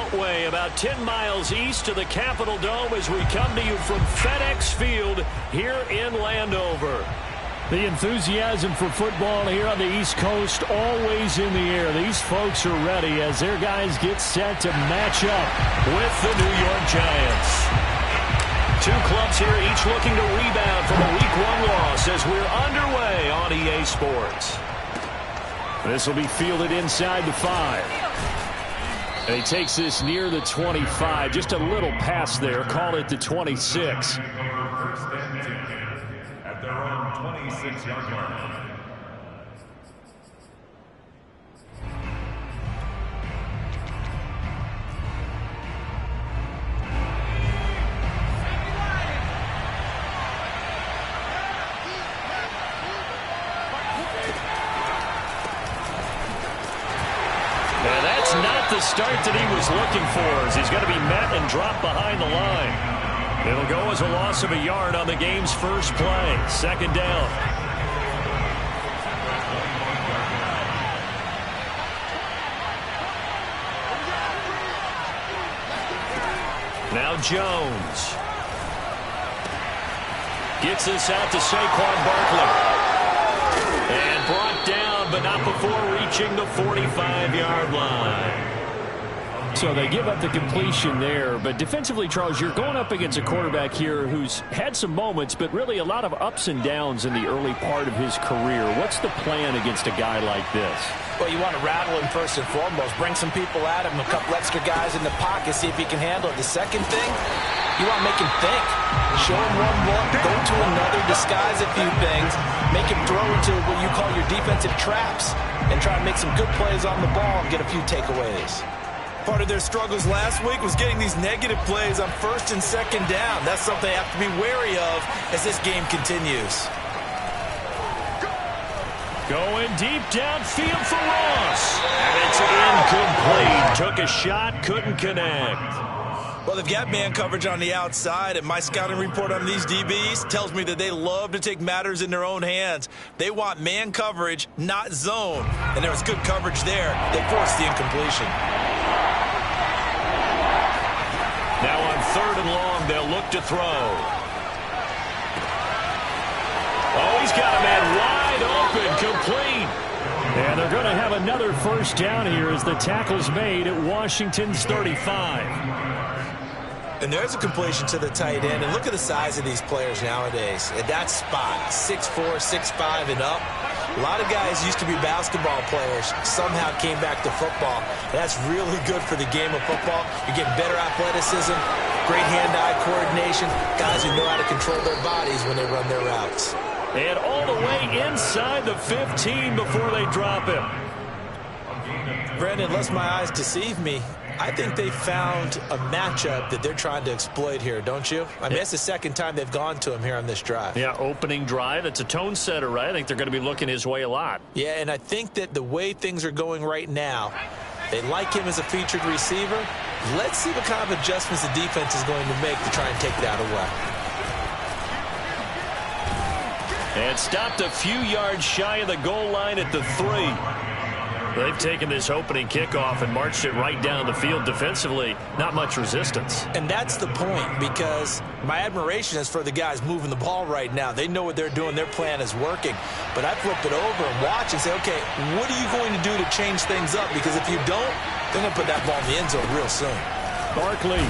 Beltway, about 10 miles east of the Capitol Dome as we come to you from FedEx Field here in Landover. The enthusiasm for football here on the East Coast always in the air. These folks are ready as their guys get set to match up with the New York Giants. Two clubs here, each looking to rebound from a Week 1 loss as we're underway on EA Sports. This will be fielded inside the 5. And he takes this near the 25. Just a little pass there. Call it the 26. At their own 26-yard line. And that's not the start that he was looking for, as he's going to be met and dropped behind the line. It'll go as a loss of a yard on the game's first play. Second down. Now Jones. Gets this out to Saquon Barkley. And brought down, but not before reaching the 45-yard line. So they give up the completion there. But defensively, Charles, you're going up against a quarterback here who's had some moments, but really a lot of ups and downs in the early part of his career. What's the plan against a guy like this? Well, you want to rattle him first and foremost. Bring some people at him, a couple extra guys in the pocket, see if he can handle it. The second thing, you want to make him think. Show him one look, go to another, disguise a few things, make him throw into what you call your defensive traps, and try to make some good plays on the ball and get a few takeaways. Part of their struggles last week was getting these negative plays on first and second down. That's something they have to be wary of as this game continues. Going deep downfield for Ross. And it's incomplete. Took a shot, couldn't connect. Well, they've got man coverage on the outside, and my scouting report on these DBs tells me that they love to take matters in their own hands. They want man coverage, not zone. And there was good coverage there. They forced the incompletion. Now on 3rd and long, they'll look to throw. Oh, he's got a man wide open, complete. And they're going to have another first down here as the tackle's made at Washington's 35. And there's a completion to the tight end. And look at the size of these players nowadays. At that spot, 6'4", 6'5", and up. A lot of guys used to be basketball players, somehow came back to football. That's really good for the game of football. You're getting better athleticism, great hand-eye coordination, guys who know how to control their bodies when they run their routes. And all the way inside the 15 before they drop him. Brandon, unless my eyes deceive me, I think they found a matchup that they're trying to exploit here, don't you? I mean, it's the second time they've gone to him here on this drive. Yeah, opening drive. It's a tone setter, right? I think they're going to be looking his way a lot. Yeah, and I think that the way things are going right now, they like him as a featured receiver. Let's see what kind of adjustments the defense is going to make to try and take that away. And stopped a few yards shy of the goal line at the 3. They've taken this opening kickoff and marched it right down the field defensively. Not much resistance. And that's the point, because my admiration is for the guys moving the ball right now. They know what they're doing. Their plan is working. But I flip it over and watch and say, okay, what are you going to do to change things up? Because if you don't, they're going to put that ball in the end zone real soon. Barkley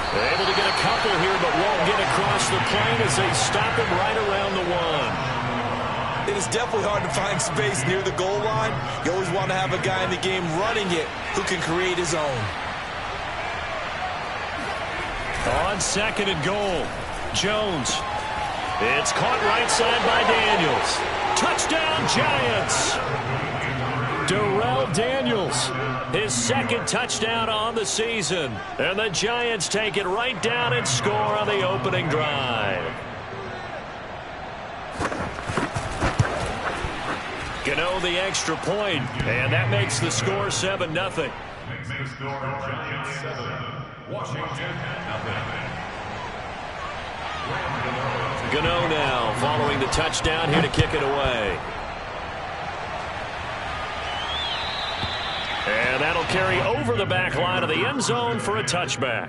able to get a couple here, but won't get across the plane as they stop him right around the 1. It is definitely hard to find space near the goal line. You always want to have a guy in the game running it who can create his own. On 2nd and goal, Jones. It's caught right side by Daniels. Touchdown, Giants! Darrell Daniels, his 2nd touchdown on the season. And the Giants take it right down and score on the opening drive. Gano the extra point, and that makes the score 7-0. Makes the score Giants 7, Washington 0. Gano now following the touchdown here to kick it away. And that'll carry over the back line of the end zone for a touchback.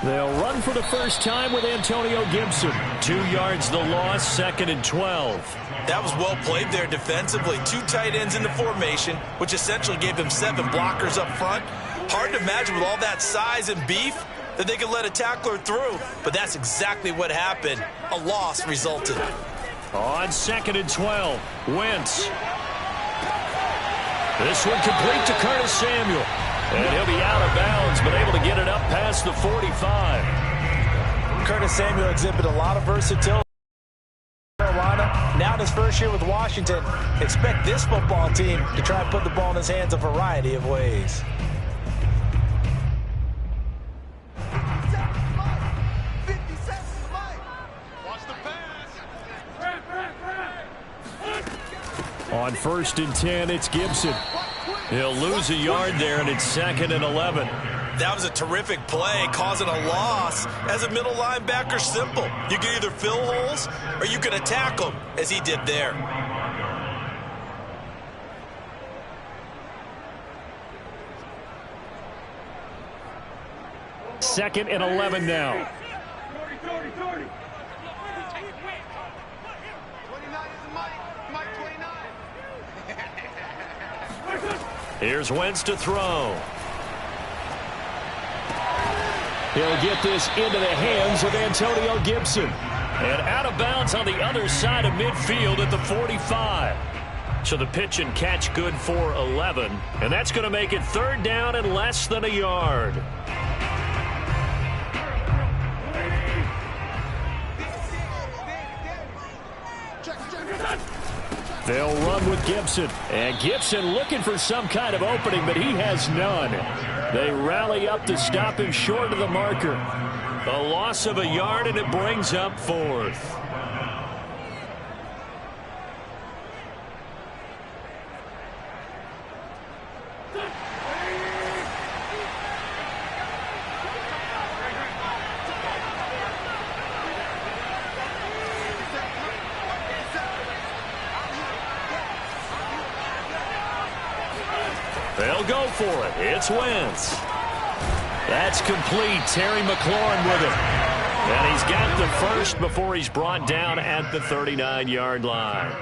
They'll run for the first time with Antonio Gibson. 2 yards the loss, 2nd and 12. That was well played there defensively. 2 tight ends in the formation, which essentially gave them 7 blockers up front. Hard to imagine with all that size and beef that they could let a tackler through. But that's exactly what happened. A loss resulted. On 2nd and 12, Wentz. This one complete to Curtis Samuel. And he'll be out of bounds, but able to get it up past the 45. Curtis Samuel exhibited a lot of versatility. Carolina, now in his first year with Washington, expect this football team to try and put the ball in his hands a variety of ways. On 1st and 10, it's Gibson. He'll lose a yard there, and it's 2nd and 11. That was a terrific play, causing a loss. As a middle linebacker, simple. You can either fill holes or you can attack them, as he did there. Second and 11 now. Here's Wentz to throw. He'll get this into the hands of Antonio Gibson. And out of bounds on the other side of midfield at the 45. So the pitch and catch good for 11. And that's going to make it 3rd down and less than a yard. They'll run with Gibson. And Gibson looking for some kind of opening, but he has none. They rally up to stop him short of the marker. A loss of a yard, and it brings up 4th. They'll go for it. It's Wentz. That's complete. Terry McLaurin with it. And he's got the first before he's brought down at the 39-yard line.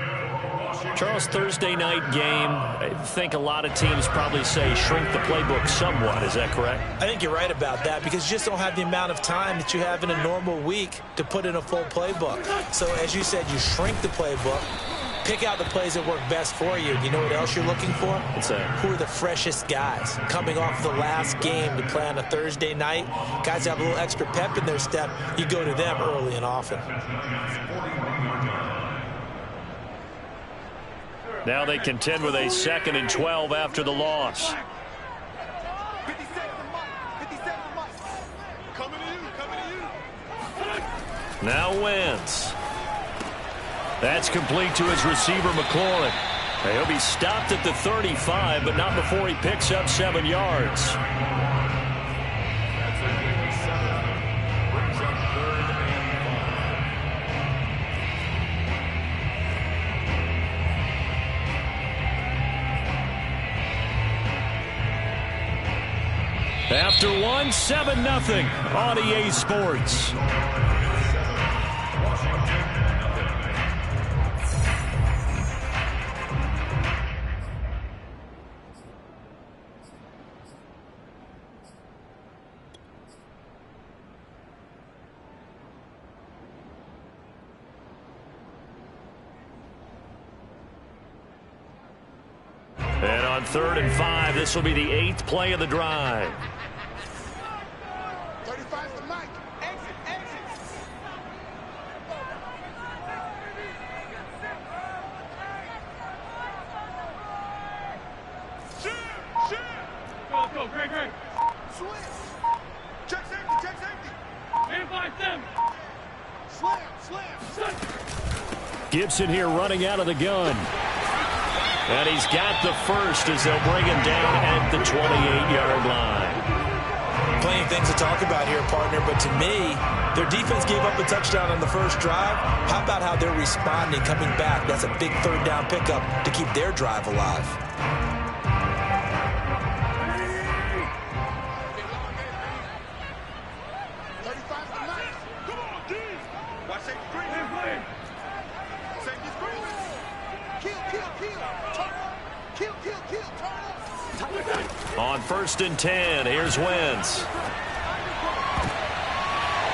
Charles, Thursday night game, I think a lot of teams probably say shrink the playbook somewhat. Is that correct? I think you're right about that because you just don't have the amount of time that you have in a normal week to put in a full playbook. So as you said, you shrink the playbook. Pick out the plays that work best for you. You know what else you're looking for? What's that? Who are the freshest guys coming off the last game to play on a Thursday night? Guys that have a little extra pep in their step. You go to them early and often. Now they contend with a 2nd and 12 after the loss. Now Wentz. That's complete to his receiver, McLaurin. He'll be stopped at the 35, but not before he picks up 7 yards. After one, 7-0 on EA Sports. And on 3rd and 5, this will be the 8th play of the drive. 35 to Mike. Exit, exit. Go, Greg. Switch. Check safety. Man by them. Slam. Gibson here running out of the gun. And he's got the first as they'll bring him down at the 28-yard line. Plenty of things to talk about here, partner, but to me, their defense gave up a touchdown on the first drive. How about how they're responding, coming back? That's a big third down pickup to keep their drive alive. On 1st and 10, here's Wentz.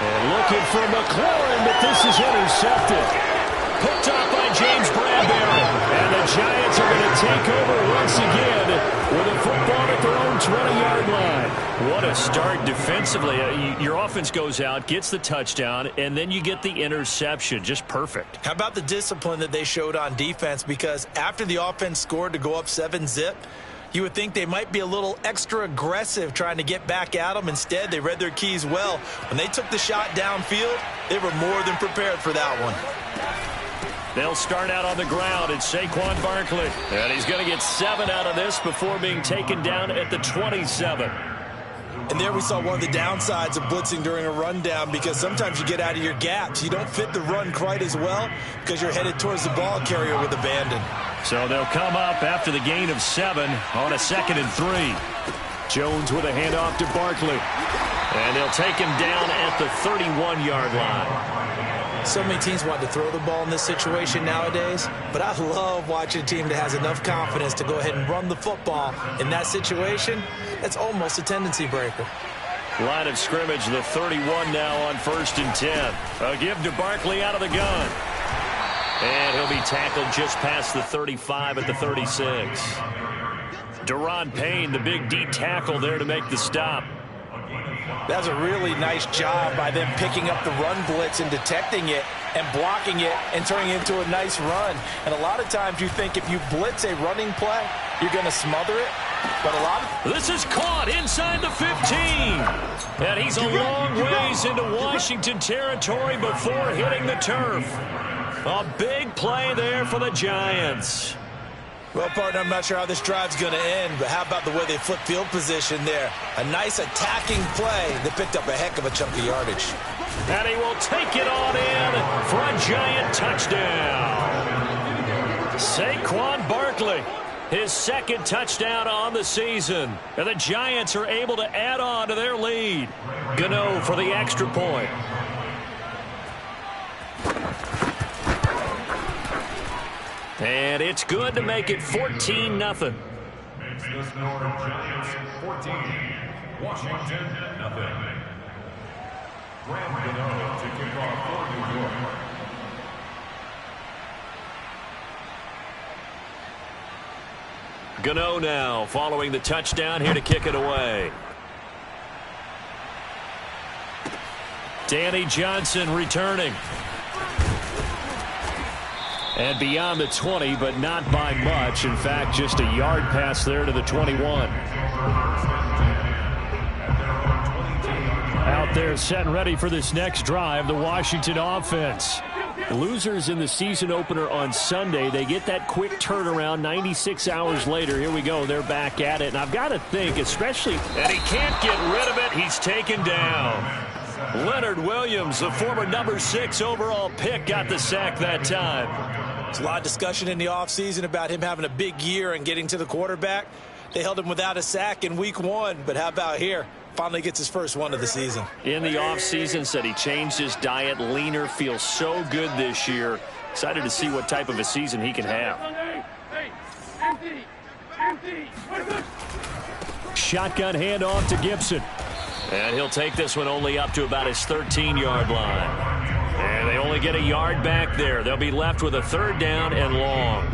And looking for McLaurin, but this is intercepted. Picked off by James Bradbury. And the Giants are going to take over once again with a football at their own 20-yard line. What a start defensively. Your offense goes out, gets the touchdown, and then you get the interception. Just perfect. How about the discipline that they showed on defense? Because after the offense scored to go up 7-zip, you would think they might be a little extra aggressive trying to get back at them. Instead, they read their keys well. When they took the shot downfield, they were more than prepared for that one. They'll start out on the ground. It's Saquon Barkley. And he's going to get 7 out of this before being taken down at the 27. And there we saw one of the downsides of blitzing during a rundown, because sometimes you get out of your gaps. You don't fit the run quite as well because you're headed towards the ball carrier with abandon. So they'll come up after the gain of 7 on a 2nd and 3. Jones with a handoff to Barkley. And they'll take him down at the 31-yard line. So many teams want to throw the ball in this situation nowadays, but I love watching a team that has enough confidence to go ahead and run the football. In that situation, that's almost a tendency breaker. Line of scrimmage, the 31 now on 1st and 10. A give to Barkley out of the gun. And he'll be tackled just past the 35 at the 36. Deron Payne, the big D tackle there to make the stop. That's a really nice job by them picking up the run blitz and detecting it and blocking it and turning it into a nice run. And a lot of times you think if you blitz a running play, you're going to smother it. But a lot of... This is caught inside the 15. And he's a long ways into Washington territory before hitting the turf. A big play there for the Giants. Well, partner, I'm not sure how this drive's going to end, but how about the way they flip field position there? A nice attacking play that picked up a heck of a chunk of yardage. And he will take it on in for a Giant touchdown. Saquon Barkley, his 2nd touchdown on the season. And the Giants are able to add on to their lead. Gano for the extra point. And it's good to make it 14-0. Makes the score Giants 14, Washington 0. Graham Gano to kick off for New York. Gano now following the touchdown here to kick it away. Danny Johnson returning. And beyond the 20, but not by much. In fact, just a yard pass there to the 21. Out there set and ready for this next drive, the Washington offense. Losers in the season opener on Sunday. They get that quick turnaround 96 hours later. Here we go. They're back at it. And I've got to think, especially... And he can't get rid of it. He's taken down. Leonard Williams, the former number 6 overall pick, got the sack that time. There's a lot of discussion in the offseason about him having a big year and getting to the quarterback. They held him without a sack in week 1, but how about here? Finally gets his first one of the season. In the offseason, said he changed his diet, leaner, feels so good this year. Excited to see what type of a season he can have. Shotgun handoff to Gibson. And he'll take this one only up to about his 13-yard line. And they only get a yard back there. They'll be left with a 3rd down and long.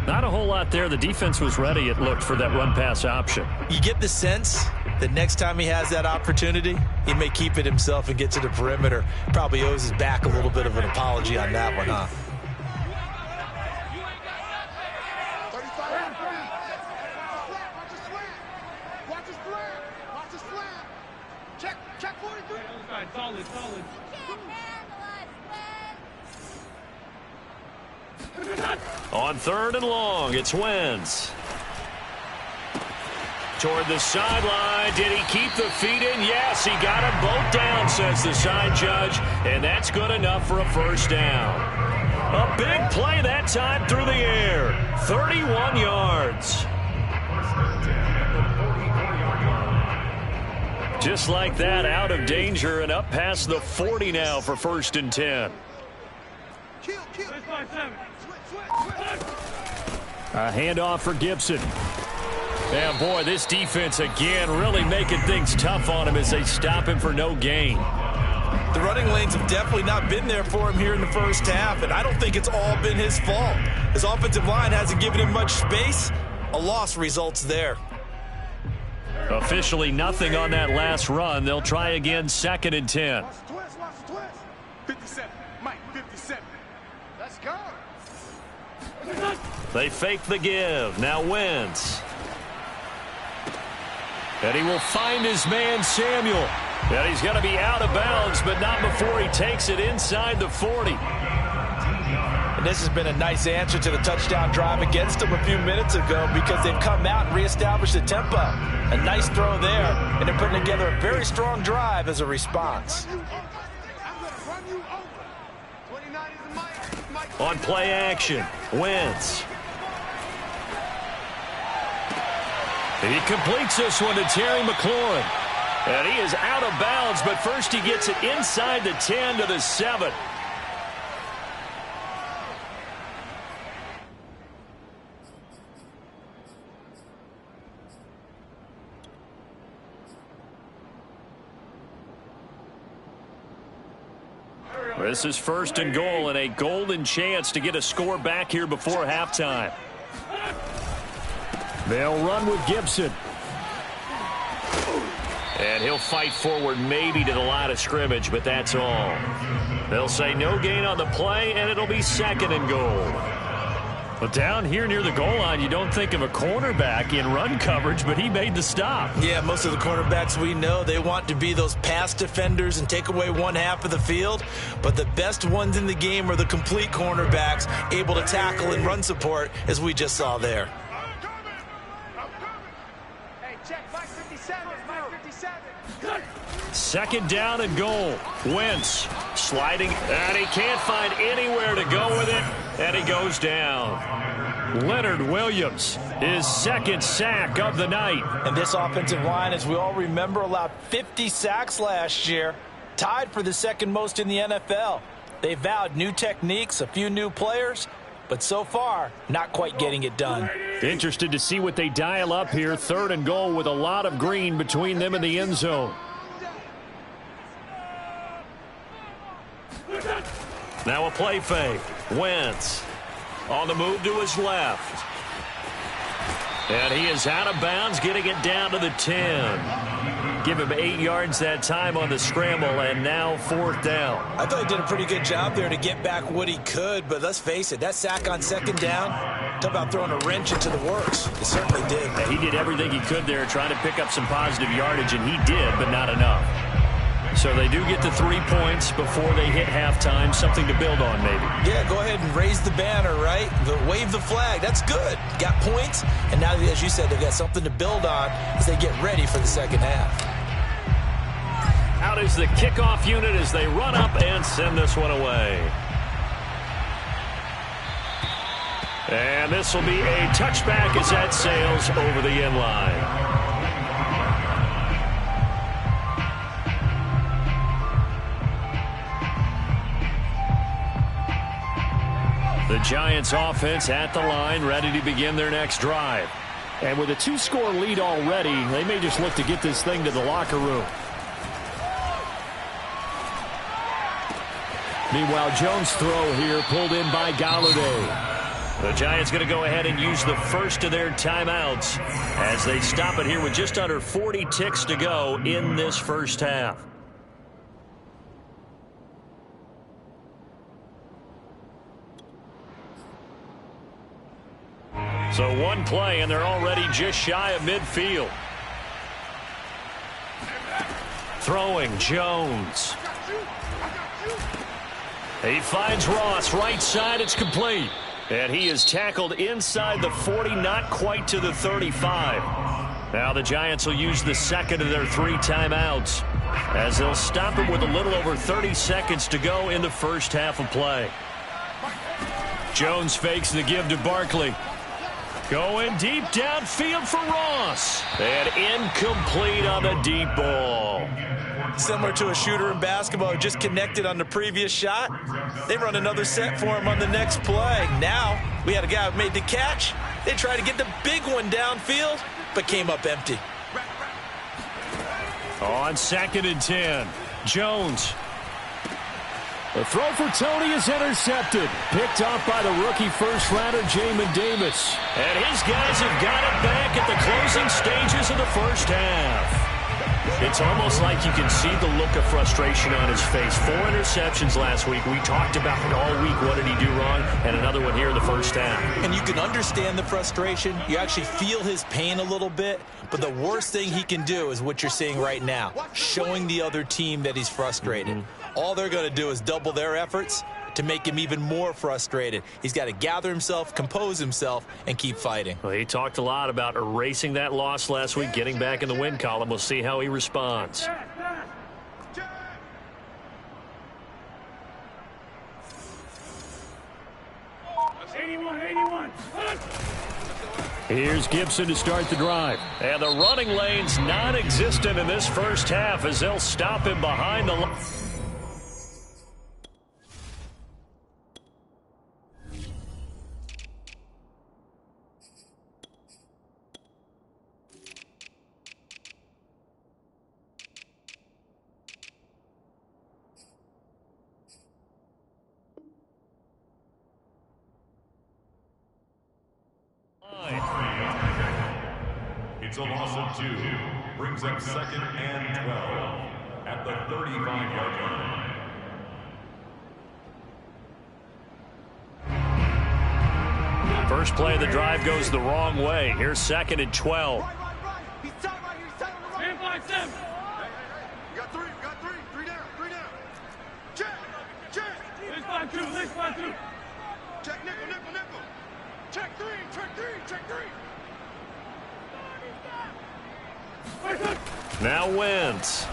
Not a whole lot there. The defense was ready, it looked, for that run-pass option. You get the sense that next time he has that opportunity, he may keep it himself and get to the perimeter. Probably owes his back a little bit of an apology on that one, huh? Watch his flag. Check 43. Solid. On 3rd and long, it's Wentz. Toward the sideline. Did he keep the feet in? Yes, he got them both down, says the side judge. And that's good enough for a first down. A big play that time through the air. 31 yards. Just like that, out of danger and up past the 40 now for 1st and 10. A handoff for Gibson. And boy, this defense again really making things tough on him as they stop him for no gain. The running lanes have definitely not been there for him here in the first half, and I don't think it's all been his fault. His offensive line hasn't given him much space. A loss results there. Officially nothing on that last run. They'll try again, 2nd and 10. Watch the twist. 57. Mike, 57. Let's go. They fake the give. Now Wentz. And he will find his man, Samuel. And he's going to be out of bounds, but not before he takes it inside the 40. And this has been a nice answer to the touchdown drive against them a few minutes ago because they've come out and reestablished the tempo. A nice throw there, and they're putting together a very strong drive as a response. I'm going to run you over. 29 is Mike. On play action, Wentz. He completes this one to Terry McLaurin. And he is out of bounds, but first he gets it inside the 10 to the 7. This is 1st and goal and a golden chance to get a score back here before halftime. They'll run with Gibson. And he'll fight forward maybe to the line of scrimmage, but that's all. They'll say no gain on the play, and it'll be 2nd and goal. But down here near the goal line, you don't think of a cornerback in run coverage, but he made the stop. Yeah, most of the cornerbacks we know, they want to be those pass defenders and take away one half of the field. But the best ones in the game are the complete cornerbacks, able to tackle and run support, as we just saw there. Hey, check Mike 57. Mike 57. 2nd down and goal. Wentz sliding, and he can't find anywhere to go with it, and he goes down. Leonard Williams, his 2nd sack of the night. And this offensive line, as we all remember, allowed 50 sacks last year, tied for the 2nd most in the NFL. They vowed new techniques, a few new players, but so far, not quite getting it done. Interested to see what they dial up here. 3rd and goal with a lot of green between them and the end zone. Now a play fake. Wentz on the move to his left. And he is out of bounds, getting it down to the 10. Give him 8 yards that time on the scramble, and now 4th down. I thought he did a pretty good job there to get back what he could, but let's face it, that sack on 2nd down, talk about throwing a wrench into the works. He certainly did. Yeah, he did everything he could there, trying to pick up some positive yardage, and he did, but not enough. So they do get the 3 points before they hit halftime, something to build on maybe. Yeah, go ahead and raise the banner, right? Wave the flag. That's good. Got points, and now, as you said, they've got something to build on as they get ready for the 2nd half. Out is the kickoff unit as they run up and send this one away. And this will be a touchback as that sails over the end line. The Giants offense at the line, ready to begin their next drive. And with a 2-score lead already, they may just look to get this thing to the locker room. Meanwhile, Jones' throw here pulled in by Galladay. The Giants going to go ahead and use the first of their timeouts as they stop it here with just under 40 ticks to go in this first half. So one play, and they're already just shy of midfield. Throwing, Jones. He finds Ross, right side, it's complete. And he is tackled inside the 40, not quite to the 35. Now the Giants will use the second of their 3 timeouts, as they'll stop him with a little over 30 seconds to go in the first half of play. Jones fakes the give to Barkley. Going deep downfield for Ross. And incomplete on the deep ball. Similar to a shooter in basketball who just connected on the previous shot. They run another set for him on the next play. Now, we had a guy who made the catch. They tried to get the big one downfield, but came up empty. On 2nd and 10, Jones. The throw for Tony is intercepted. Picked off by the rookie first-rounder, Jamin Davis. And his guys have got it back at the closing stages of the first half. It's almost like you can see the look of frustration on his face. 4 interceptions last week. We talked about it all week. What did he do wrong? And another one here in the first half. And you can understand the frustration. You actually feel his pain a little bit. But the worst thing he can do is what you're seeing right now, showing the other team that he's frustrated. All they're going to do is double their efforts to make him even more frustrated. He's got to gather himself, compose himself, and keep fighting. Well, he talked a lot about erasing that loss last week, getting back in the win column. We'll see how he responds. Here's Gibson to start the drive. And the running lane's non-existent in this first half as they'll stop him behind the line. It's a loss of 2. Brings up 2nd and 12 at the 35-yard line. First play of the drive goes the wrong way. Here's 2nd and 12. Right. He's tight right here. He's tight on the right. Hey, you got 3. You got 3. 3 down. 3 down. Check. Let's find 2. Check nickel. Check 3. Check 3. Now Wentz.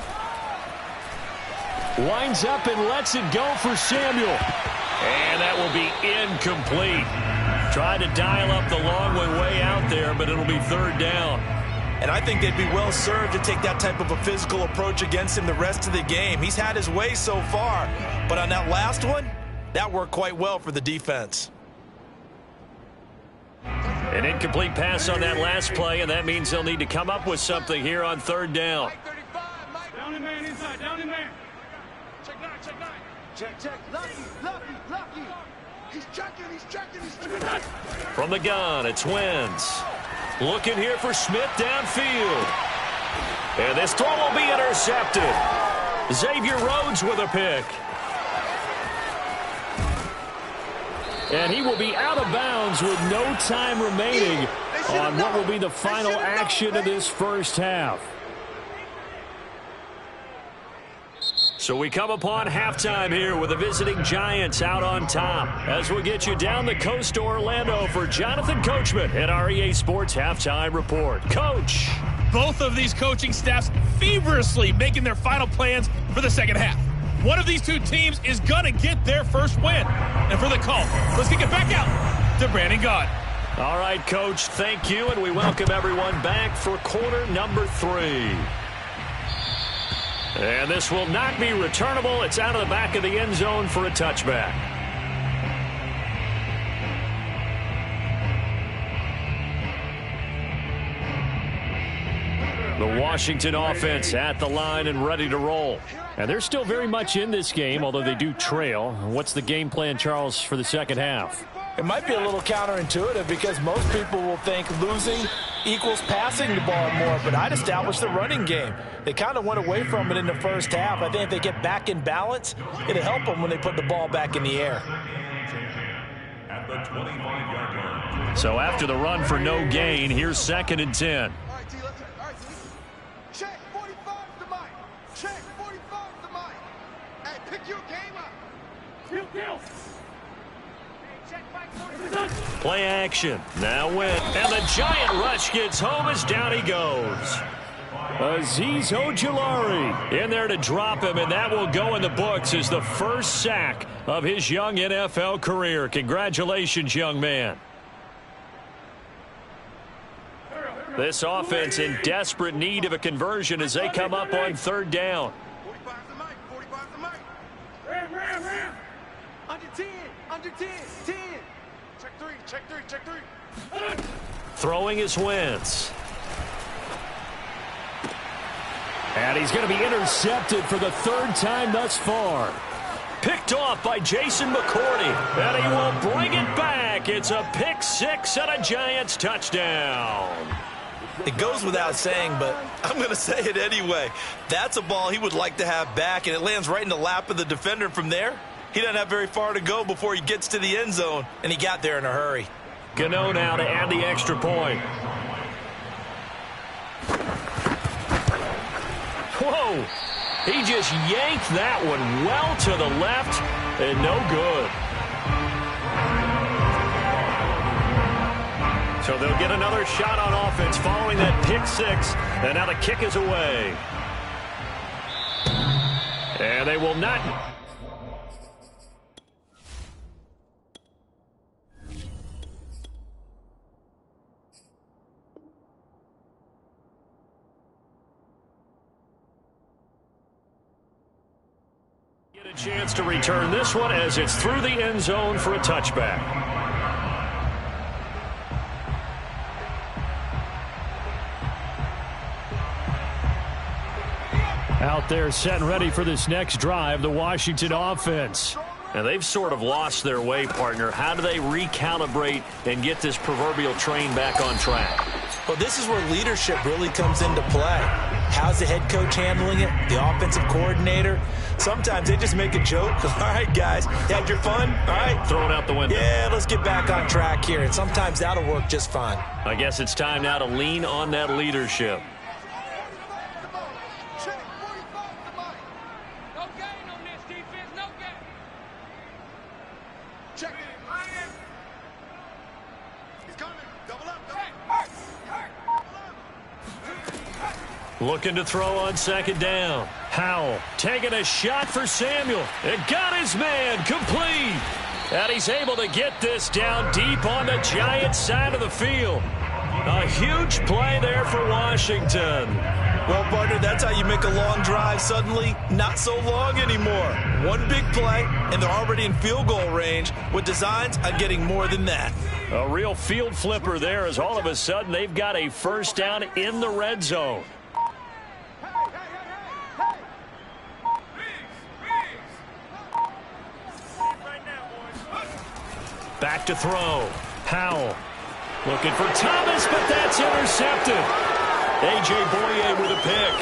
Winds up and lets it go for Samuel. And that will be incomplete. Tried to dial up the long way out there, but it'll be 3rd down. And I think they'd be well served to take that type of a physical approach against him the rest of the game. He's had his way so far, but on that last one, that worked quite well for the defense. An incomplete pass on that last play, and that means they'll need to come up with something here on 3rd down. Down in man inside. Check 9. Check. Lucky. He's checking. From the gun, it's Wentz. Looking here for Smith downfield. And this throw will be intercepted. Xavier Rhodes with a pick. And he will be out of bounds with no time remaining on what will be the final action of this first half. So we come upon halftime here with the visiting Giants out on top. As we'll get you down the coast to Orlando for Jonathan Coachman at our EA Sports Halftime Report. Coach. Both of these coaching staffs feverishly making their final plans for the second half. One of these two teams is going to get their first win. And for the call, let's kick it back out to Brandon Gaud. All right, Coach, thank you, and we welcome everyone back for quarter number 3. And this will not be returnable. It's out of the back of the end zone for a touchback. The Washington offense at the line and ready to roll. And they're still very much in this game, although they do trail. What's the game plan, Charles, for the second half? It might be a little counterintuitive because most people will think losing equals passing the ball more, but I'd establish the running game. They kind of went away from it in the first half. I think if they get back in balance, it'll help them when they put the ball back in the air. At the 25-yard line. So after the run for no gain, here's 2nd and 10. All right, T. Check. 45 to Mike. Check, 45 the mic. Hey, pick your game up. Kill. Play action. Now win. And the giant rush gets home as down he goes. Azeez Ojulari in there to drop him, and that will go in the books as the first sack of his young NFL career. Congratulations, young man. This offense in desperate need of a conversion as they come up on third down. 45 the mic, 45 the mic. Ram. Under 10, under 10, 10. Check three. Throwing is Wentz. And he's going to be intercepted for the third time thus far. Picked off by Jason McCourty, and he will bring it back. It's a pick six and a Giants touchdown. It goes without saying, but I'm going to say it anyway. That's a ball he would like to have back, and it lands right in the lap of the defender from there. He doesn't have very far to go before he gets to the end zone, and he got there in a hurry. Gano now to add the extra point. Whoa! He just yanked that one well to the left, and no good. So they'll get another shot on offense following that pick six, and now the kick is away. And they will not... get a chance to return this one as it's through the end zone for a touchback. Out there set and ready for this next drive, the Washington offense. And they've sort of lost their way, partner. How do they recalibrate and get this proverbial train back on track? Well, this is where leadership really comes into play. How's the head coach handling it? The offensive coordinator? Sometimes they just make a joke. All right, guys, you had your fun? All right. Throw it out the window. Yeah, let's get back on track here. And sometimes that'll work just fine. I guess it's time now to lean on that leadership. Check, 45 the mic. No gain on this defense, no gain. Check it. He's coming. Double up. Looking to throw on second down. Howell taking a shot for Samuel. It got his man complete. And he's able to get this down deep on the Giants side of the field. A huge play there for Washington. Well, partner, that's how you make a long drive suddenly not so long anymore. One big play, and they're already in field goal range with designs on getting more than that. A real field flipper there as all of a sudden they've got a first down in the red zone. Back to throw. Powell looking for Thomas, but that's intercepted. A.J. Boye with a pick.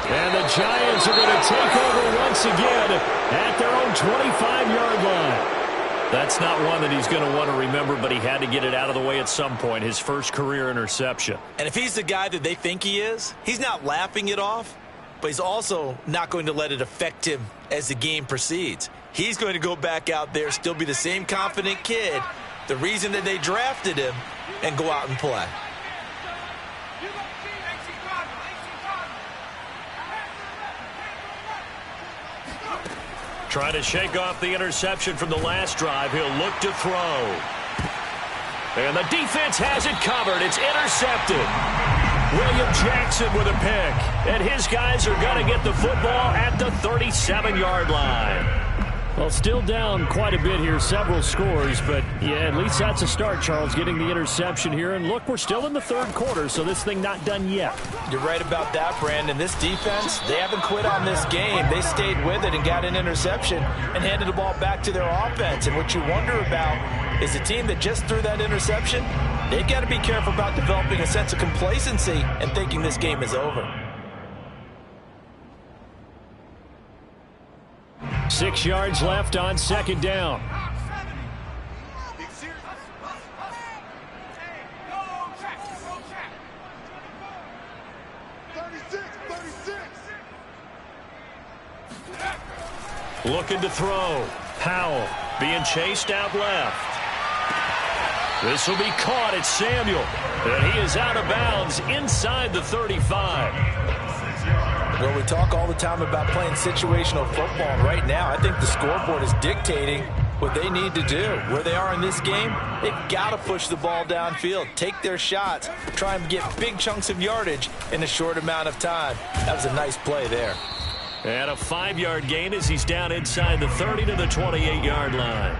And the Giants are going to take over once again at their own 25-yard line. That's not one that he's going to want to remember, but he had to get it out of the way at some point, his first career interception. And if he's the guy that they think he is, he's not laughing it off, but he's also not going to let it affect him as the game proceeds. He's going to go back out there, still be the same confident kid, the reason that they drafted him, and go out and play. Trying to shake off the interception from the last drive. He'll look to throw. And the defense has it covered. It's intercepted. William Jackson with a pick. And his guys are going to get the football at the 37-yard line. Well, still down quite a bit here, several scores, but yeah, at least that's a start, Charles, getting the interception here. And look, we're still in the third quarter, so this thing not done yet. You're right about that, Brandon. This defense, they haven't quit on this game. They stayed with it and got an interception and handed the ball back to their offense. And what you wonder about is the team that just threw that interception, they've got to be careful about developing a sense of complacency and thinking this game is over. 6 yards left on second down. 36. Looking to throw. Howell being chased out left. This will be caught at Samuel. And he is out of bounds inside the 35. Well, we talk all the time about playing situational football. Right now, I think the scoreboard is dictating what they need to do. Where they are in this game, they've got to push the ball downfield, take their shots, try and get big chunks of yardage in a short amount of time. That was a nice play there. And a 5-yard gain as he's down inside the 30 to the 28-yard line.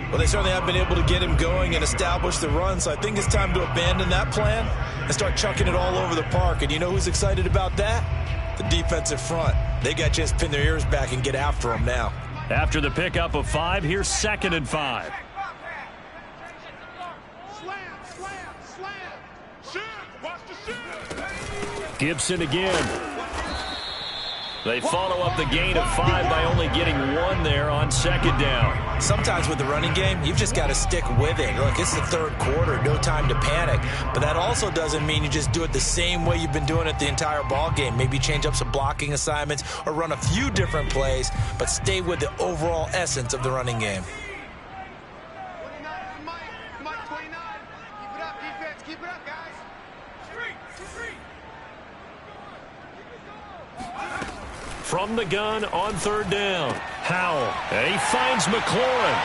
Well, they certainly have been able to get him going and establish the run, so I think it's time to abandon that plan and start chucking it all over the park. And you know who's excited about that? The defensive front. They got to just pin their ears back and get after him now. After the pickup of 5, here's 2nd and 5. Gibson again. They follow up the gain of 5 by only getting 1 there on 2nd down. Sometimes with the running game, you've just got to stick with it. Look, it's the 3rd quarter, no time to panic. But that also doesn't mean you just do it the same way you've been doing it the entire ball game. Maybe change up some blocking assignments or run a few different plays, but stay with the overall essence of the running game. 29 for Mike. Mike, 29. Keep it up, defense. Keep it up, guys. Street. From the gun on 3rd down. Howell. And he finds McLaurin.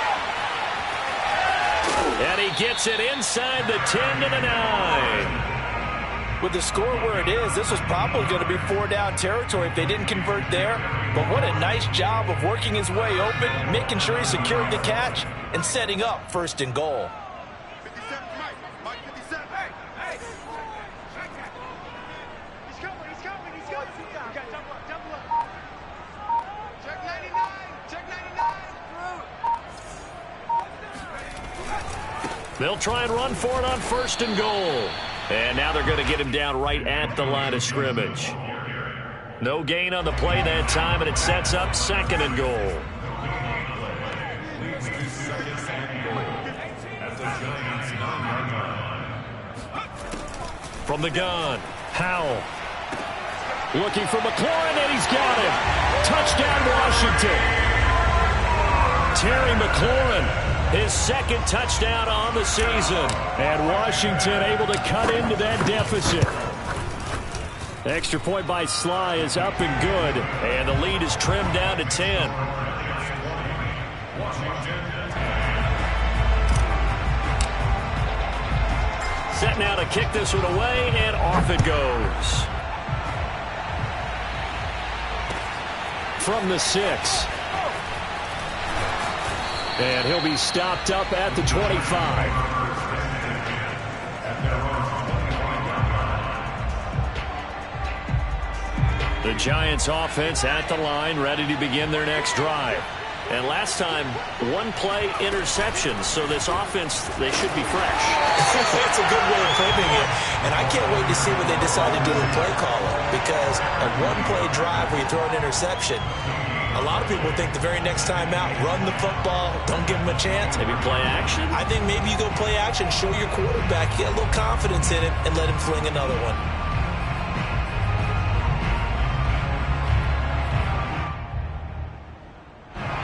And he gets it inside the 10 to the 9. With the score where it is, this was probably going to be 4-down territory if they didn't convert there. But what a nice job of working his way open, making sure he secured the catch, and setting up 1st and goal. 57 Mike. Mike, 57. Hey. He's coming. You got double up. Check 99. Check 99. They'll try and run for it on 1st and goal. And now they're going to get him down right at the line of scrimmage. No gain on the play that time, and it sets up 2nd and goal. From the gun, Howell. Looking for McLaurin, and he's got him. Touchdown, Washington. Terry McLaurin, his 2nd touchdown on the season. And Washington able to cut into that deficit. Extra point by Sly is up and good. And the lead is trimmed down to 10. Set now to kick this one away, and off it goes. From the 6. And he'll be stopped up at the 25. The Giants offense at the line, ready to begin their next drive. And last time, 1-play interception, so this offense, they should be fresh. That's a good way of framing it. And I can't wait to see what they decide to do with play calling, because a 1-play drive where you throw an interception, a lot of people think the very next time out, run the football, don't give them a chance. Maybe play action? I think maybe you go play action, show your quarterback, get a little confidence in him, and let him fling another one.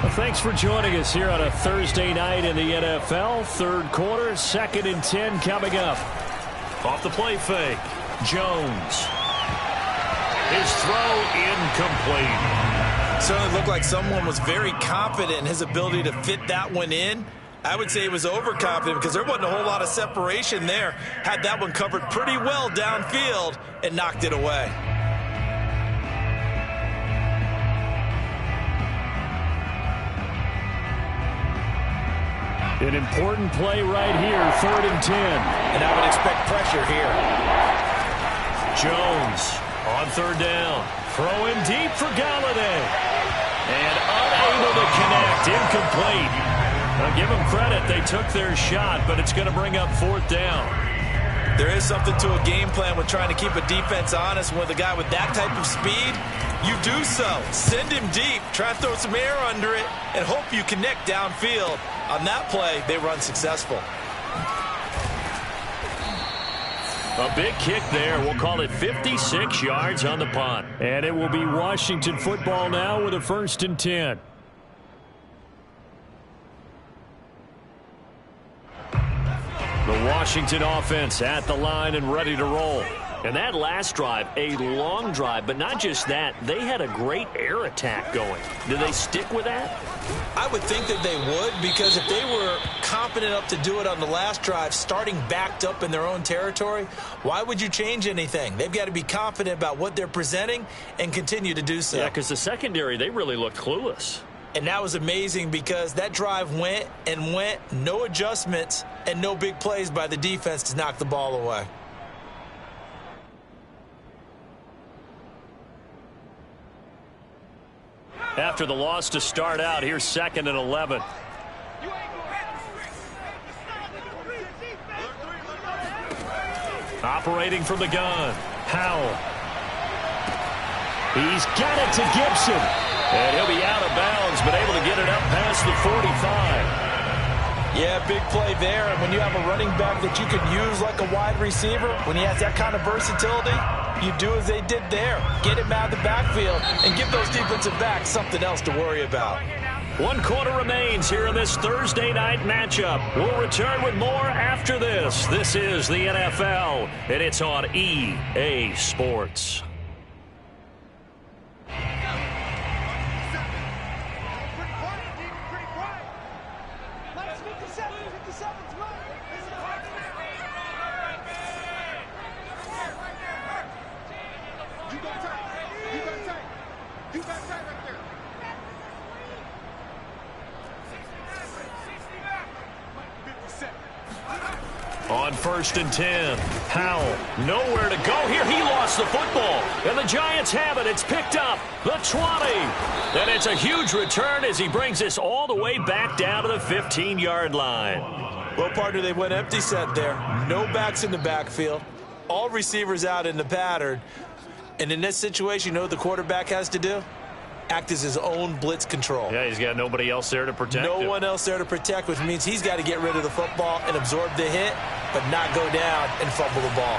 Well, thanks for joining us here on a Thursday night in the NFL. 3rd quarter, 2nd and 10 coming up. Off the play fake, Jones. His throw incomplete. Certainly looked like someone was very confident in his ability to fit that one in. I would say he was overconfident because there wasn't a whole lot of separation there. Had that one covered pretty well downfield and knocked it away. An important play right here, 3rd and 10. And I would expect pressure here. Jones on 3rd down. Throwing deep for Galladay. And unable to connect. Incomplete. Now give them credit. They took their shot, but it's going to bring up 4th down. There is something to a game plan with trying to keep a defense honest. With a guy with that type of speed, you do so. Send him deep. Try to throw some air under it and hope you connect downfield. On that play, they run successful. A big kick there. We'll call it 56 yards on the punt. And it will be Washington football now with a 1st and 10. Washington offense at the line and ready to roll. And that last drive, a long drive, but not just that. They had a great air attack going. Do they stick with that? I would think that they would, because if they were confident enough to do it on the last drive, starting backed up in their own territory, why would you change anything? They've got to be confident about what they're presenting and continue to do so. Yeah, because the secondary, they really looked clueless. And that was amazing because that drive went and went, no adjustments and no big plays by the defense to knock the ball away. After the loss to start out, here's 2nd and 11. Operating from the gun, Howell. He's got it to Gibson. And he'll be out of bounds, but able to get it up past the 45. Yeah, big play there. And when you have a running back that you can use like a wide receiver, when he has that kind of versatility, you do as they did there. Get him out of the backfield and give those defensive backs something else to worry about. 1 quarter remains here in this Thursday night matchup. We'll return with more after this. This is the NFL, and it's on EA Sports. On 1st and 10, Howell, nowhere to go here. He lost the football, and the Giants have it. It's picked up, the 20. And it's a huge return as he brings this all the way back down to the 15-yard line. Well, partner, they went empty set there. No backs in the backfield. All receivers out in the pattern. And in this situation, you know what the quarterback has to do? Act as his own blitz control. Yeah, he's got nobody else there to protect him. No one else there to protect, which means he's got to get rid of the football and absorb the hit, but not go down and fumble the ball.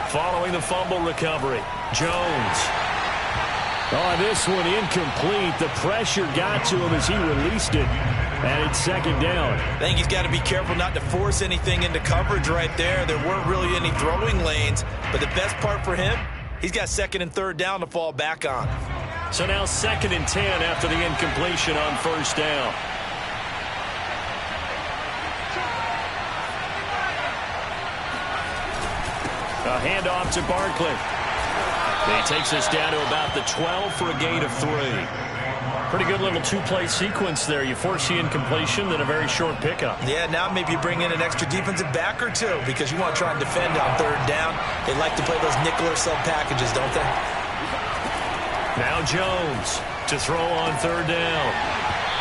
Following the fumble recovery, Jones. Oh, this one incomplete. The pressure got to him as he released it. And it's 2nd down. I think he's got to be careful not to force anything into coverage right there. There weren't really any throwing lanes. But the best part for him, he's got 2nd and 3rd down to fall back on. So now 2nd and 10 after the incompletion on 1st down. A handoff to Barkley. He takes us down to about the 12 for a gain of 3. Pretty good little 2-play sequence there. You force the incompletion, then a very short pickup. Yeah, now maybe you bring in an extra defensive back or two because you want to try and defend on 3rd down. They like to play those nickel or sub packages, don't they? Now Jones to throw on 3rd down.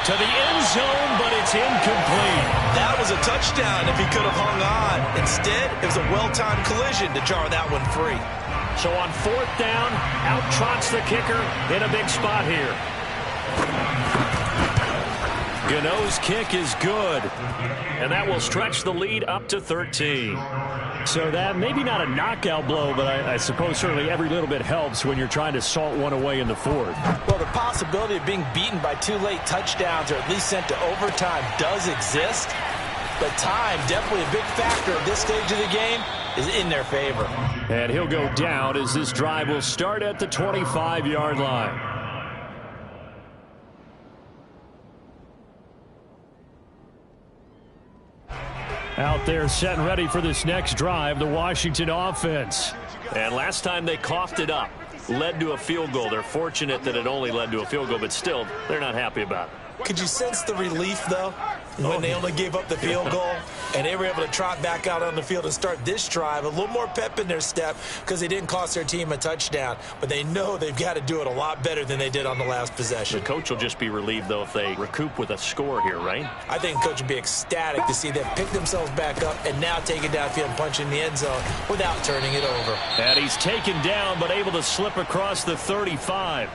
To the end zone, but it's incomplete. That was a touchdown if he could have hung on. Instead, it was a well-timed collision to jar that one free. So on 4th down, out trots the kicker in a big spot here. Gano's kick is good, and that will stretch the lead up to 13. So that maybe not a knockout blow, but I suppose certainly every little bit helps when you're trying to salt one away in the 4th. Well, the possibility of being beaten by 2 late touchdowns or at least sent to overtime does exist, but time, definitely a big factor at this stage of the game, is in their favor. And he'll go down as this drive will start at the 25-yard line. Out there set and ready for this next drive, the Washington offense. And last time they coughed it up, led to a field goal. They're fortunate that it only led to a field goal, but still, they're not happy about it. Could you sense the relief, though, when they only gave up the field goal and they were able to trot back out on the field and start this drive? A little more pep in their step because they didn't cost their team a touchdown, but they know they've got to do it a lot better than they did on the last possession. The coach will just be relieved, though, if they recoup with a score here, right? I think the coach would be ecstatic to see them pick themselves back up and now take it downfield and punch in the end zone without turning it over. And he's taken down but able to slip across the 35.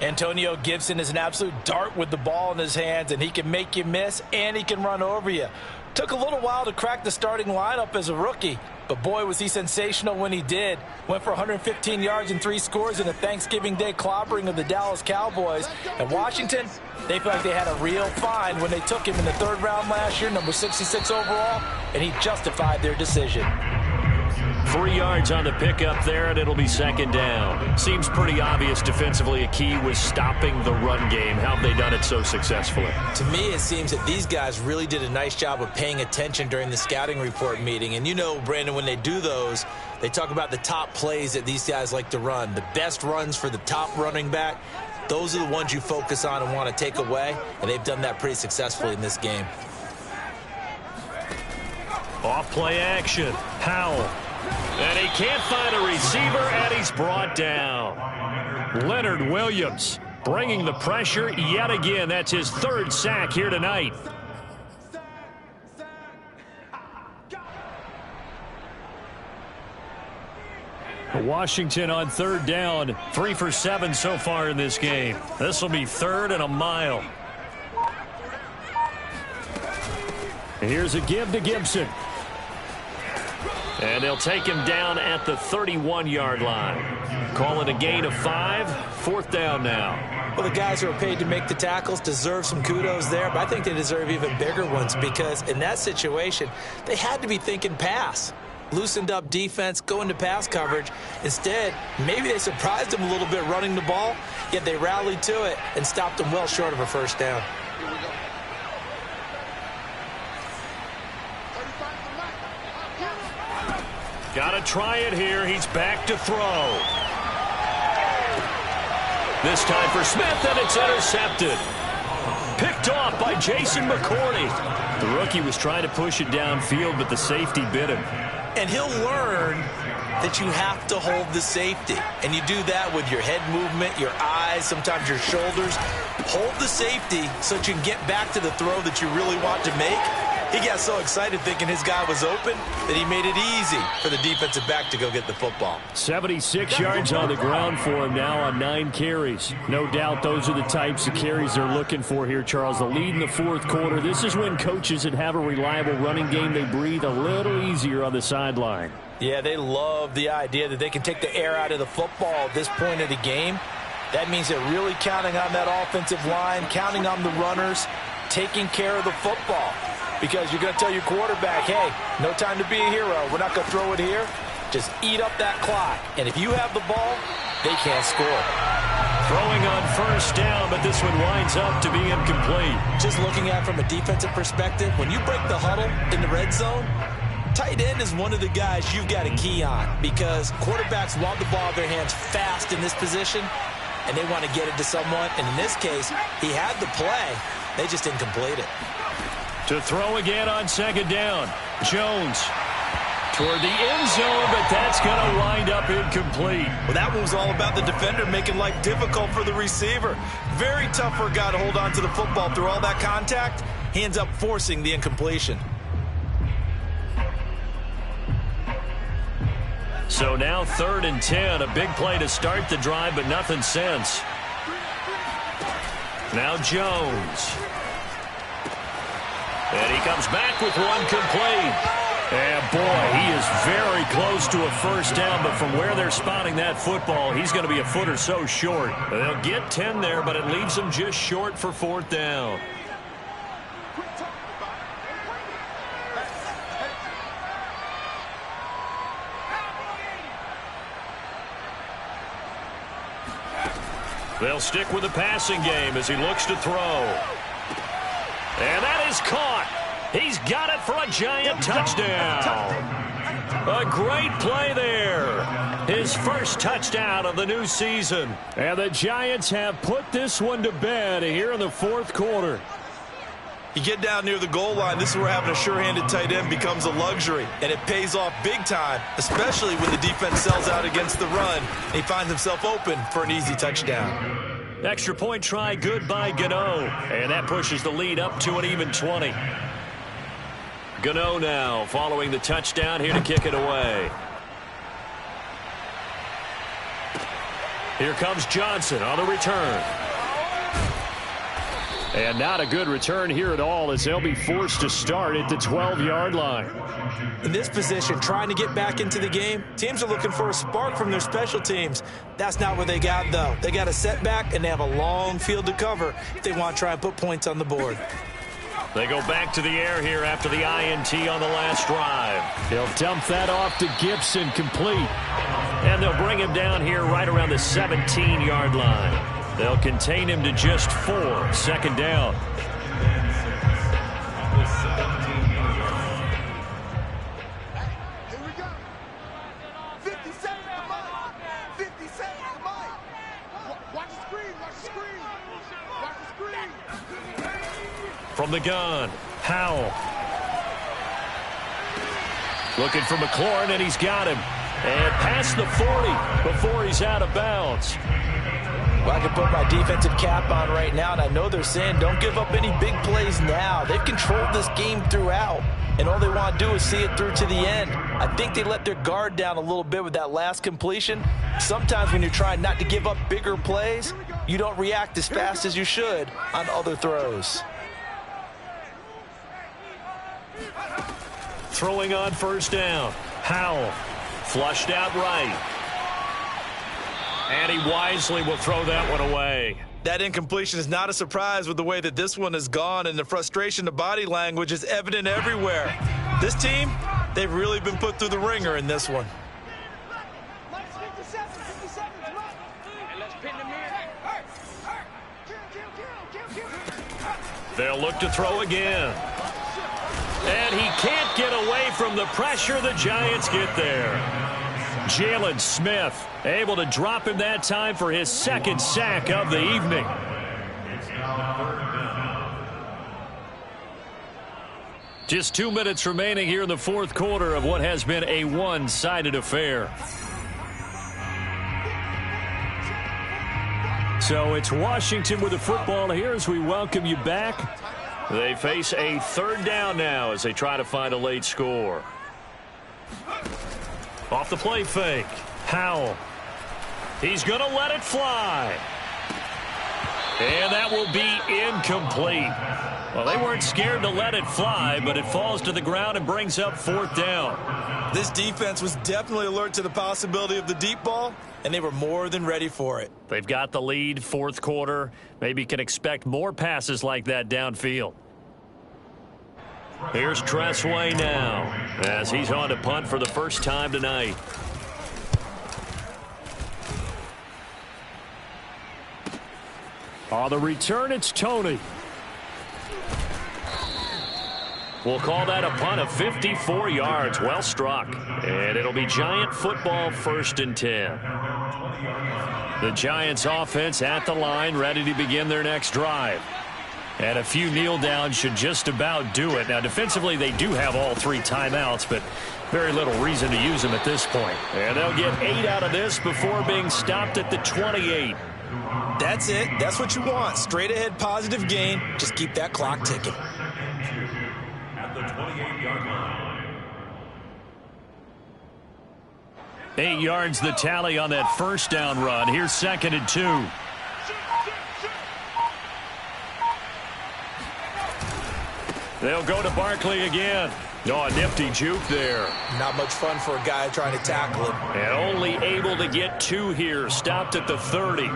Antonio Gibson is an absolute dart with the ball in his hands, and he can make you miss and he can run over you. Took a little while to crack the starting lineup as a rookie, but boy, was he sensational when he did. Went for 115 yards and 3 scores in a Thanksgiving Day clobbering of the Dallas Cowboys. And Washington, they feel like they had a real find when they took him in the 3rd round last year, number 66 overall, and he justified their decision. 3 yards on the pickup there, and it'll be 2nd down. Seems pretty obvious defensively a key was stopping the run game. How have they done it so successfully? To me, it seems that these guys really did a nice job of paying attention during the scouting report meeting. And you know, Brandon, when they do those, they talk about the top plays that these guys like to run. The best runs for the top running back, those are the ones you focus on and want to take away. And they've done that pretty successfully in this game. Off play action. Howell. And he can't find a receiver, and he's brought down. Leonard Williams bringing the pressure yet again. That's his 3rd sack here tonight. Washington on 3rd down. 3 for 7 so far in this game. This will be 3rd and a mile. Here's a give to Gibson. And they'll take him down at the 31-yard line. Call it a gain of 5. 4th down now. Well, the guys who are paid to make the tackles deserve some kudos there, but I think they deserve even bigger ones because in that situation, they had to be thinking pass. Loosened up defense, going to pass coverage. Instead, maybe they surprised them a little bit running the ball, yet they rallied to it and stopped them well short of a 1st down. Got to try it here. He's back to throw. This time for Smith, and it's intercepted. Picked off by Jason McCourty. The rookie was trying to push it downfield, but the safety bit him. And he'll learn that you have to hold the safety. And you do that with your head movement, your eyes, sometimes your shoulders. Hold the safety so that you can get back to the throw that you really want to make. He got so excited thinking his guy was open that he made it easy for the defensive back to go get the football. 76 yards on the ground for him now on 9 carries. No doubt those are the types of carries they're looking for here, Charles. The lead in the 4th quarter. This is when coaches that have a reliable running game, they breathe a little easier on the sideline. Yeah, they love the idea that they can take the air out of the football at this point of the game. That means they're really counting on that offensive line, counting on the runners, taking care of the football. Because you're going to tell your quarterback, hey, no time to be a hero. We're not going to throw it here. Just eat up that clock. And if you have the ball, they can't score. Throwing on 1st down, but this one winds up to be incomplete. Just looking at it from a defensive perspective, when you break the huddle in the red zone, tight end is one of the guys you've got to key on because quarterbacks want the ball in their hands fast in this position, and they want to get it to someone. And in this case, he had the play. They just didn't complete it. To throw again on 2nd down. Jones toward the end zone, but that's going to wind up incomplete. Well, that one was all about the defender making life difficult for the receiver. Very tough for a guy to hold on to the football through all that contact. He ends up forcing the incompletion. So now 3rd and 10. A big play to start the drive, but nothing since. Now Jones. And he comes back with one complete. And boy, he is very close to a 1st down, but from where they're spotting that football, he's going to be a foot or so short. They'll get 10 there, but it leaves them just short for 4th down. They'll stick with the passing game as he looks to throw. And that is caught. He's got it for a giant touchdown. A great play there. His 1st touchdown of the new season. And the Giants have put this one to bed here in the 4th quarter. You get down near the goal line, this is where having a sure-handed tight end becomes a luxury. And it pays off big time, especially when the defense sells out against the run. He finds himself open for an easy touchdown. Extra point try good by Gano. And that pushes the lead up to an even 20. Gano now following the touchdown here to kick it away. Here comes Johnson on the return. And not a good return here at all as they'll be forced to start at the 12-yard line. In this position, trying to get back into the game, teams are looking for a spark from their special teams. That's not what they got, though. They got a setback, and they have a long field to cover if they want to try and put points on the board. They go back to the air here after the INT on the last drive. They'll dump that off to Gibson, complete. And they'll bring him down here right around the 17-yard line. They'll contain him to just 4. Second down. Here we go. 50 seconds to mine. 50 seconds to mine. Watch the screen. Watch the screen. Watch the screen. From the gun, Howell. Looking for McLaurin, and he's got him. And past the 40 before he's out of bounds. Well, I can put my defensive cap on right now, and I know they're saying don't give up any big plays now. They've controlled this game throughout, and all they want to do is see it through to the end. I think they let their guard down a little bit with that last completion. Sometimes when you're trying not to give up bigger plays, you don't react as fast as you should on other throws. Throwing on first down, Howell. Flushed out right. And he wisely will throw that one away. That incompletion is not a surprise with the way that this one has gone, and the frustration, the body language is evident everywhere. This team, they've really been put through the ringer in this one. They'll look to throw again. And he can't get away from the pressure. The Giants get there. Jalen Smith able to drop him that time for his second sack of the evening. Just 2 minutes remaining here in the fourth quarter of what has been a one-sided affair. So it's Washington with the football here as we welcome you back. They face a third down now as they try to find a late score. Off the play fake, Howell. He's going to let it fly. And that will be incomplete. Well, they weren't scared to let it fly, but it falls to the ground and brings up fourth down. This defense was definitely alert to the possibility of the deep ball, and they were more than ready for it. They've got the lead, fourth quarter. Maybe can expect more passes like that downfield. Here's Tressway now as he's on to punt for the first time tonight. On the return, it's Tony. We'll call that a punt of 54 yards. Well struck. And it'll be Giant football, 1st and 10. The Giants offense at the line, ready to begin their next drive. And a few kneel downs should just about do it. Now, defensively, they do have all 3 timeouts, but very little reason to use them at this point. And they'll get 8 out of this before being stopped at the 28. That's it. That's what you want. Straight ahead positive gain. Just keep that clock ticking. At the 28-yard line. 8 yards the tally on that first down run. Here's 2nd and 2. They'll go to Barkley again. Oh, a nifty juke there. Not much fun for a guy trying to tackle him. And only able to get 2 here. Stopped at the 30.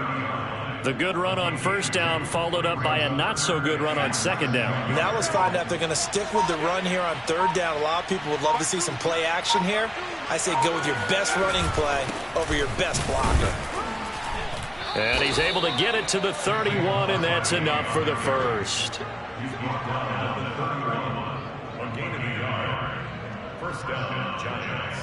The good run on first down followed up by a not-so-good run on second down. Now let's find out if they're going to stick with the run here on third down. A lot of people would love to see some play action here. I say go with your best running play over your best blocker. And he's able to get it to the 31, and that's enough for the first. A gain of a yard. First down, Giants.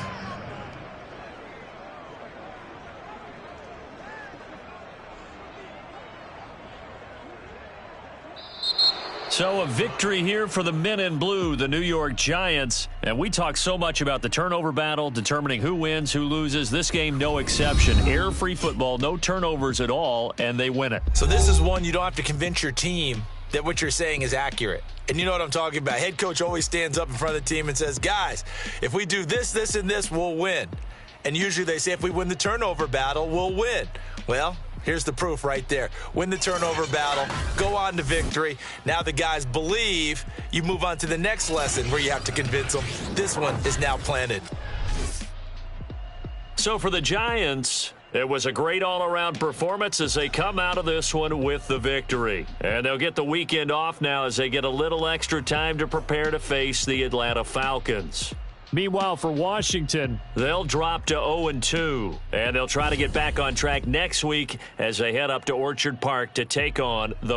So a victory here for the men in blue, the New York Giants. And we talk so much about the turnover battle, determining who wins, who loses. This game, no exception. Error-free football, no turnovers at all, and they win it. So this is one you don't have to convince your team that what you're saying is accurate. And you know what I'm talking about. Head coach always stands up in front of the team and says, guys, if we do this, this, and this, we'll win. And usually they say if we win the turnover battle, we'll win. Well, Here's the proof right there. Win the turnover battle, go on to victory. Now the guys believe. You move on to the next lesson where you have to convince them. This one is now planted. So for the Giants, it was a great all-around performance as they come out of this one with the victory. And they'll get the weekend off now as they get a little extra time to prepare to face the Atlanta Falcons. Meanwhile, for Washington, they'll drop to 0-2, and they'll try to get back on track next week as they head up to Orchard Park to take on the